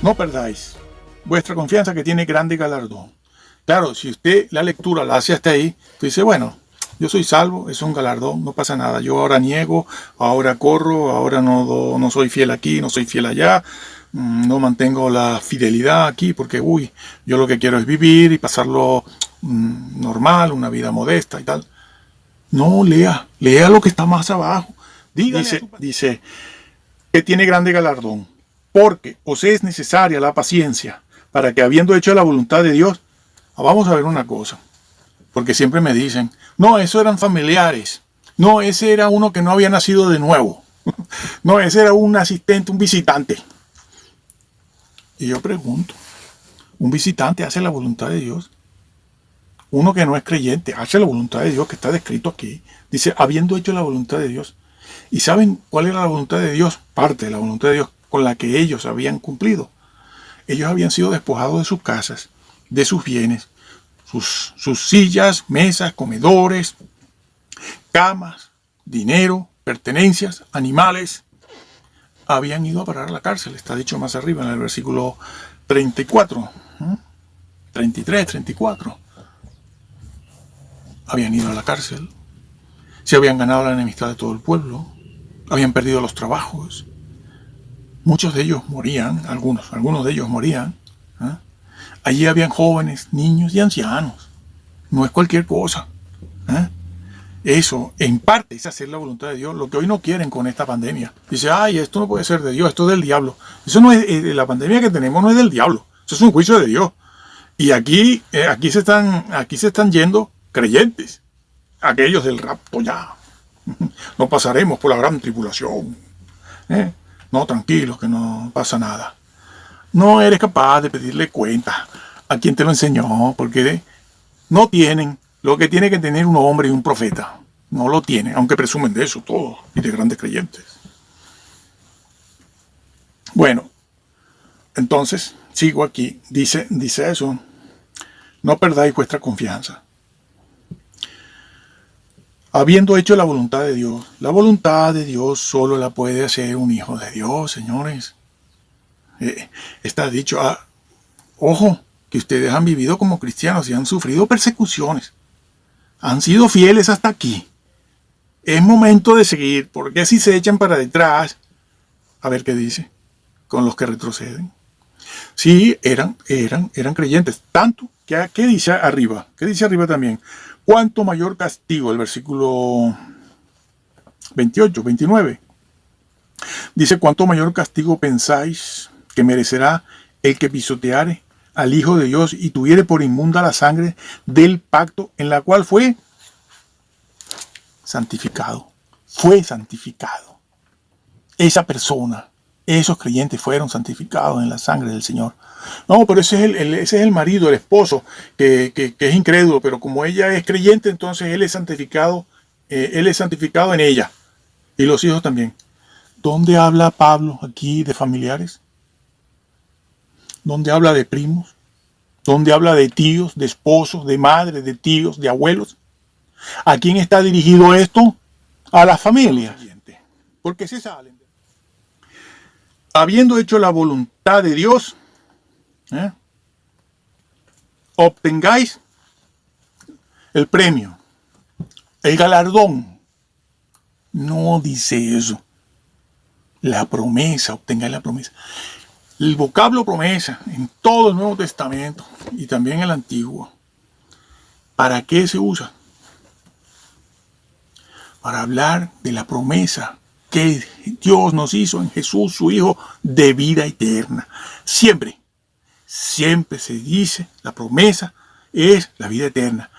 No perdáis vuestra confianza, que tiene grande galardón. Claro, si usted la lectura la hace hasta ahí, usted dice, bueno, yo soy salvo, es un galardón, no pasa nada. Yo ahora niego, ahora corro, ahora no soy fiel aquí, no soy fiel allá, no mantengo la fidelidad aquí porque, yo lo que quiero es vivir y pasarlo normal, una vida modesta y tal. No, lea lo que está más abajo. Dice que tiene grande galardón, porque os es necesaria la paciencia, para que habiendo hecho la voluntad de Dios, vamos a ver una cosa, porque siempre me dicen, no, eso eran familiares, no, ese era uno que no había nacido de nuevo, no, ese era un asistente, un visitante. Y yo pregunto, ¿un visitante hace la voluntad de Dios? Uno que no es creyente hace la voluntad de Dios, que está descrito aquí. Dice, habiendo hecho la voluntad de Dios. ¿Y saben cuál era la voluntad de Dios? Parte de la voluntad de Dios con la que ellos habían cumplido. Ellos habían sido despojados de sus casas, de sus bienes, sus sillas, mesas, comedores, camas, dinero, pertenencias, animales. Habían ido a parar a la cárcel. Está dicho más arriba en el versículo 34, 33, 34. Habían ido a la cárcel, se habían ganado la enemistad de todo el pueblo, habían perdido los trabajos, muchos de ellos morían, algunos de ellos morían. Allí habían jóvenes, niños y ancianos, no es cualquier cosa. Eso, en parte, es hacer la voluntad de Dios, lo que hoy no quieren con esta pandemia. Dice, esto no puede ser de Dios, esto es del diablo. Eso no es, la pandemia que tenemos no es del diablo, eso es un juicio de Dios. Y aquí se están yendo creyentes, aquellos del rapto ya. No pasaremos por la gran tribulación. No, tranquilos, que no pasa nada. No eres capaz de pedirle cuenta a quien te lo enseñó, porque no tienen lo que tiene que tener un hombre y un profeta. No lo tienen, aunque presumen de eso todos, y de grandes creyentes. Bueno, entonces, sigo aquí. Dice eso. No perdáis vuestra confianza. Habiendo hecho la voluntad de Dios solo la puede hacer un hijo de Dios, señores. Está dicho, ojo, que ustedes han vivido como cristianos y han sufrido persecuciones. Han sido fieles hasta aquí. Es momento de seguir, porque si se echan para detrás, a ver qué dice, con los que retroceden. Sí, eran creyentes, tanto que, ¿qué dice arriba? ¿Qué dice arriba también? ¿Cuánto mayor castigo? El versículo 28, 29. Dice, ¿cuánto mayor castigo pensáis que merecerá el que pisoteare al Hijo de Dios y tuviere por inmunda la sangre del pacto en la cual fue santificado? Fue santificado. Esa persona, esos creyentes fueron santificados en la sangre del Señor. No, pero ese es el marido, el esposo, que es incrédulo, pero como ella es creyente, entonces él es santificado en ella. Y los hijos también. ¿Dónde habla Pablo aquí de familiares? ¿Dónde habla de primos? ¿Dónde habla de tíos, de esposos, de madres, de tíos, de abuelos? ¿A quién está dirigido esto? A las familias. Porque se salen. Habiendo hecho la voluntad de Dios, obtengáis el premio, el galardón. No dice eso. La promesa, obtengáis la promesa. El vocablo promesa en todo el Nuevo Testamento y también el Antiguo. ¿Para qué se usa? Para hablar de la promesa que Dios nos hizo en Jesús, su Hijo, de vida eterna. Siempre se dice, la promesa es la vida eterna.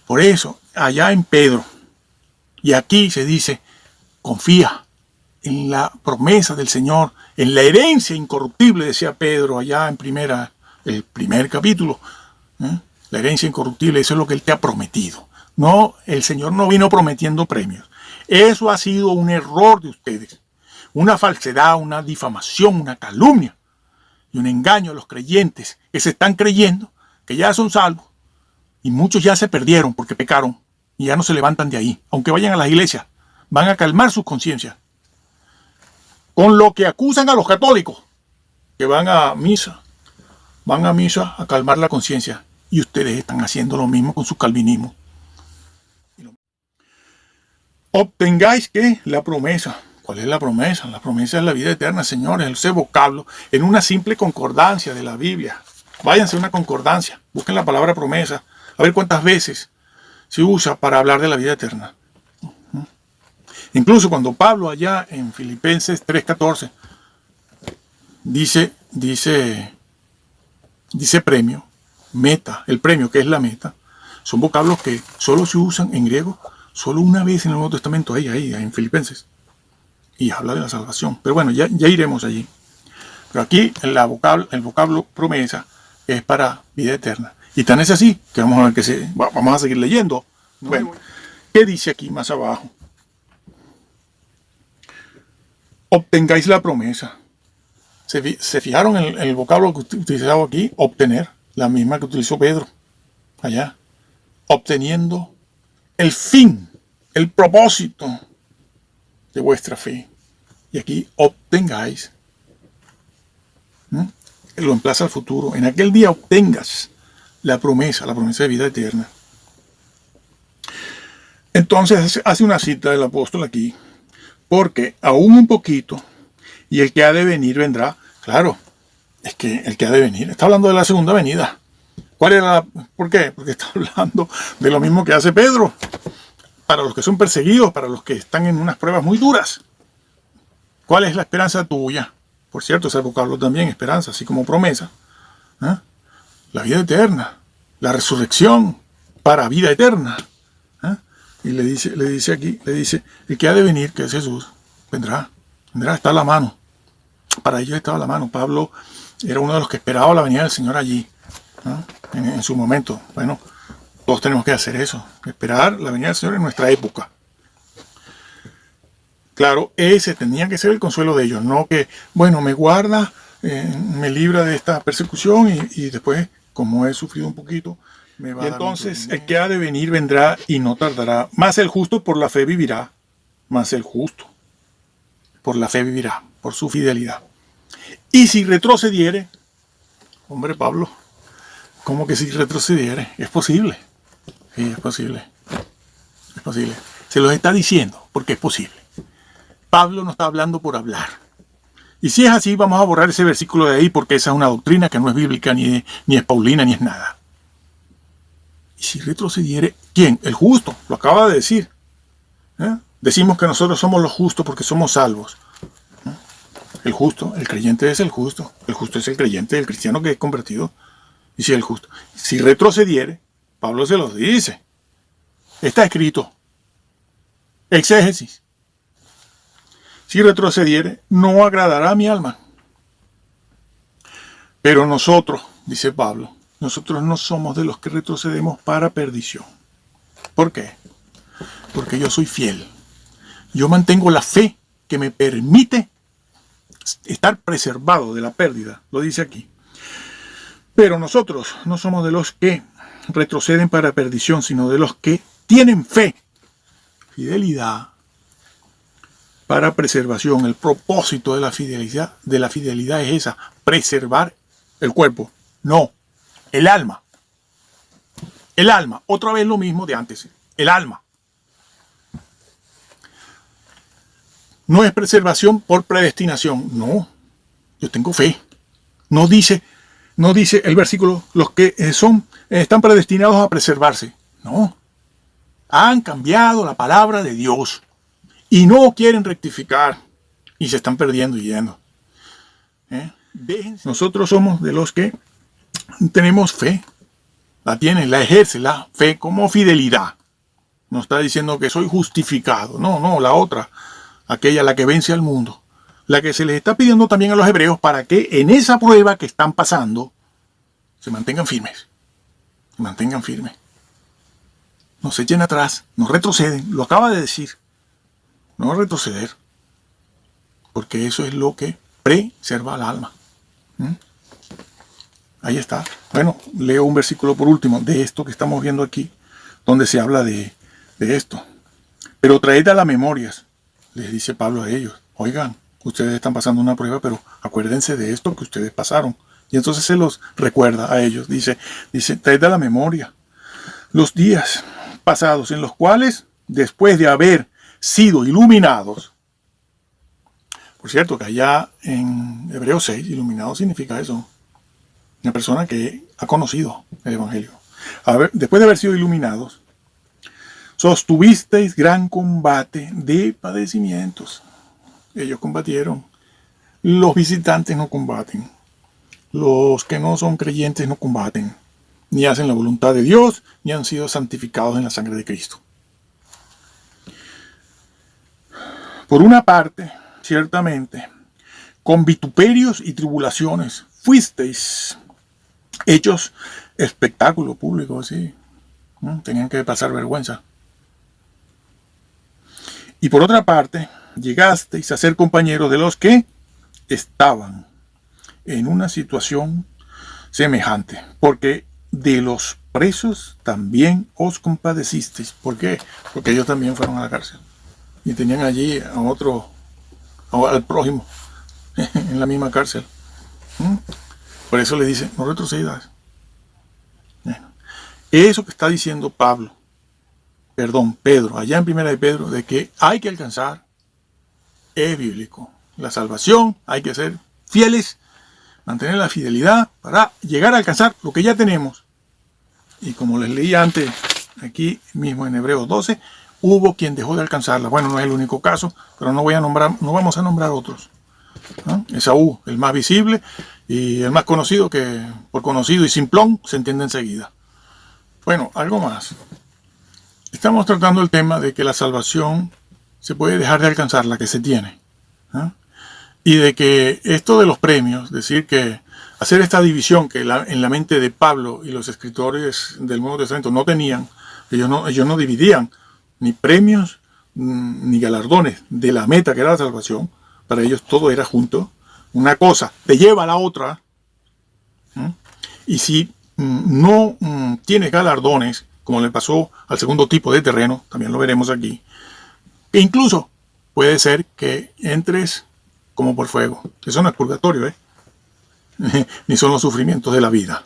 Por eso, allá en Pedro, y aquí se dice, confía en la promesa del Señor, en la herencia incorruptible, decía Pedro allá en el primer capítulo. La herencia incorruptible, eso es lo que Él te ha prometido. No, el Señor no vino prometiendo premios. Eso ha sido un error de ustedes. Una falsedad, una difamación, una calumnia y un engaño a los creyentes que se están creyendo que ya son salvos. Y muchos ya se perdieron porque pecaron y ya no se levantan de ahí. Aunque vayan a las iglesias, van a calmar sus conciencias. Con lo que acusan a los católicos. que van a misa a calmar la conciencia, y ustedes están haciendo lo mismo con su calvinismo. Obtengáis que la promesa. ¿Cuál es la promesa? La promesa es la vida eterna, señores. Ese vocablo en una simple concordancia de la Biblia. Váyanse a una concordancia, busquen la palabra promesa, a ver cuántas veces se usa para hablar de la vida eterna. Incluso cuando Pablo allá en Filipenses 3:14 dice premio, meta, el premio que es la meta, son vocablos que solo se usan en griego, solo una vez en el Nuevo Testamento, ahí en Filipenses, y habla de la salvación. Pero bueno, ya iremos allí. Pero aquí el vocablo promesa es para vida eterna. Y tan es así que vamos a ver vamos a seguir leyendo. Bueno, ¿qué dice aquí más abajo? Obtengáis la promesa. ¿Se fijaron en el vocablo que utilizaba aquí? Obtener, la misma que utilizó Pedro allá. Obteniendo el fin, el propósito de vuestra fe. Y aquí obtengáis. Lo emplaza al futuro. En aquel día obtengas la promesa de vida eterna. Entonces hace una cita del apóstol aquí. Porque aún un poquito, y el que ha de venir vendrá. Claro, es que el que ha de venir está hablando de la segunda venida. ¿Por qué? Porque está hablando de lo mismo que hace Pedro. Para los que son perseguidos, para los que están en unas pruebas muy duras. ¿Cuál es la esperanza tuya? Por cierto, ese vocablo también, esperanza, así como promesa. La vida eterna, la resurrección para vida eterna. Y le dice aquí, el que ha de venir, que es Jesús, vendrá, está a la mano. Para ellos estaba a la mano. Pablo era uno de los que esperaba la venida del Señor allí, en su momento. Bueno, todos tenemos que hacer eso, esperar la venida del Señor en nuestra época. Claro, ese tenía que ser el consuelo de ellos, no que, bueno, me guarda, me libra de esta persecución y después, como he sufrido un poquito, me va a dar. Y entonces el que ha de venir vendrá y no tardará. Más el justo por la fe vivirá. Más el justo por la fe vivirá, por su fidelidad. Y si retrocediere, hombre Pablo, ¿cómo que si retrocediere? Es posible. Sí, es posible. Es posible. Se los está diciendo porque es posible. Pablo no está hablando por hablar. Y si es así, vamos a borrar ese versículo de ahí porque esa es una doctrina que no es bíblica, ni es paulina, ni es nada. Y si retrocediere, ¿quién? El justo, lo acaba de decir. Decimos que nosotros somos los justos porque somos salvos. El justo, el creyente es el justo. El justo es el creyente, el cristiano que es convertido. Y si el justo, si retrocediere, Pablo se los dice. Está escrito. Exégesis. Si retrocediere, no agradará a mi alma. Pero nosotros, dice Pablo, nosotros no somos de los que retrocedemos para perdición. ¿Por qué? Porque yo soy fiel. Yo mantengo la fe que me permite estar preservado de la pérdida. Lo dice aquí. Pero nosotros no somos de los que retroceden para perdición, sino de los que tienen fe, fidelidad, para preservación. El propósito de la fidelidad es esa, preservar el cuerpo. No, el alma. El alma, otra vez lo mismo de antes, el alma. No es preservación por predestinación, no. Yo tengo fe. No dice el versículo, los que están predestinados a preservarse. No. Han cambiado la palabra de Dios. Y no quieren rectificar. Y se están perdiendo y yendo. Nosotros somos de los que tenemos fe. La tienen, la ejerce la fe como fidelidad. No está diciendo que soy justificado. No, la otra. Aquella, la que vence al mundo. La que se les está pidiendo también a los hebreos para que en esa prueba que están pasando se mantengan firmes. Se mantengan firmes. No se echen atrás. No retroceden. Lo acaba de decir. No retroceder. Porque eso es lo que preserva al alma. Ahí está. Bueno, leo un versículo por último de esto que estamos viendo aquí, donde se habla de esto. Pero traed a las memorias, les dice Pablo a ellos. Oigan, ustedes están pasando una prueba, pero acuérdense de esto que ustedes pasaron. Y entonces se los recuerda a ellos. Dice, traed a la memoria los días pasados en los cuales, después de haber sido iluminados, por cierto, que allá en Hebreos 6, iluminado significa eso, una persona que ha conocido el Evangelio. Después de haber sido iluminados, sostuvisteis gran combate de padecimientos. Ellos combatieron. Los visitantes no combaten. Los que no son creyentes no combaten. Ni hacen la voluntad de Dios, ni han sido santificados en la sangre de Cristo. Por una parte, ciertamente, con vituperios y tribulaciones fuisteis hechos espectáculo público, así. Tenían que pasar vergüenza. Y por otra parte, llegasteis a ser compañeros de los que estaban en una situación semejante, porque de los presos también os compadecisteis. ¿Por qué? Porque ellos también fueron a la cárcel y tenían allí a otro, al prójimo, en la misma cárcel. Por eso le dice, no retrocedas. Eso que está diciendo Pedro, allá en Primera de Pedro, de que hay que alcanzar, es bíblico. La salvación, hay que ser fieles, mantener la fidelidad para llegar a alcanzar lo que ya tenemos. Y como les leí antes, aquí mismo en Hebreos 12, hubo quien dejó de alcanzarla. Bueno, no es el único caso, pero no vamos a nombrar otros. Esaú, el más visible y el más conocido, que por conocido y simplón se entiende enseguida. Bueno, algo más. Estamos tratando el tema de que la salvación se puede dejar de alcanzar, la que se tiene. Y de que esto de los premios, decir que hacer esta división que en la mente de Pablo y los escritores del Nuevo Testamento no tenían, ellos no dividían ni premios ni galardones de la meta que era la salvación. Para ellos todo era junto. Una cosa te lleva a la otra. Y si no tienes galardones, como le pasó al segundo tipo de terreno, también lo veremos aquí, e incluso puede ser que entres como por fuego. Eso no es purgatorio, ni son los sufrimientos de la vida.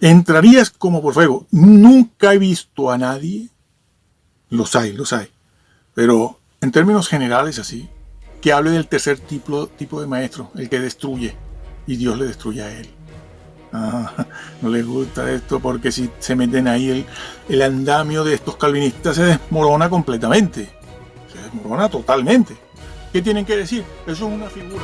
Entrarías como por fuego. Nunca he visto a nadie, los hay, pero en términos generales así, que hable del tercer tipo de maestro, el que destruye, y Dios le destruye a él. No les gusta esto porque si se meten ahí el andamio de estos calvinistas se desmorona completamente. Se desmorona totalmente. ¿Qué tienen que decir? Eso es una figura.